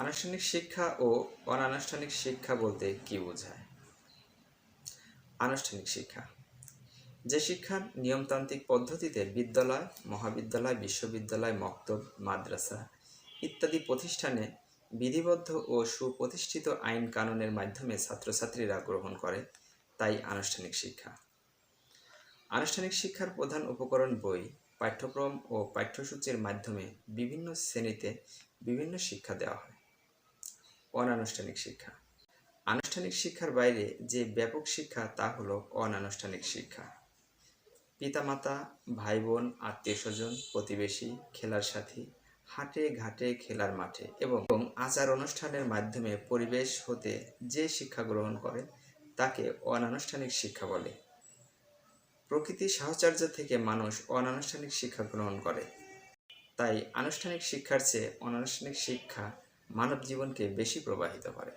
আনুষ্ঠানিক শিক্ষা ও অনানুষ্ঠানিক শিক্ষা বলতে কি বোঝায়? আনুষ্ঠানিক শিক্ষা যে শিক্ষার নিয়মতান্ত্রিক পদ্ধতিতে বিদ্যালয়, মহাবিদ্যালয়, বিশ্ববিদ্যালয়, মক্তব, মাদ্রাসা ইত্যাদি প্রতিষ্ঠানে বিধিবদ্ধ ও সুপ্রতিষ্ঠিত আইন কানুনের মাধ্যমে ছাত্রছাত্রীরা গ্রহণ করে, তাই আনুষ্ঠানিক শিক্ষা। আনুষ্ঠানিক শিক্ষার প্রধান উপকরণ বই, পাঠ্যক্রম ও পাঠ্যসূচির মাধ্যমে বিভিন্ন শ্রেণীতে বিভিন্ন শিক্ষা দেওয়া হয়। অনানুষ্ঠানিক শিক্ষা আনুষ্ঠানিক শিক্ষার বাইরে যে ব্যাপক শিক্ষা তা হলো অনানুষ্ঠানিক শিক্ষা। পিতামাতা, ভাই বোন, আত্মীয়স্বজন, প্রতিবেশী, খেলার সাথী, হাটে ঘাটে, খেলার মাঠে এবং আচার অনুষ্ঠানের মাধ্যমে পরিবেশ হতে যে শিক্ষা গ্রহণ করে তাকে অনানুষ্ঠানিক শিক্ষা বলে। প্রকৃতির সাহচর্য থেকে মানুষ অনানুষ্ঠানিক শিক্ষা গ্রহণ করে, তাই আনুষ্ঠানিক শিক্ষার চেয়ে অনানুষ্ঠানিক শিক্ষা মানব জীবনকে বেশি প্রভাবিত করে।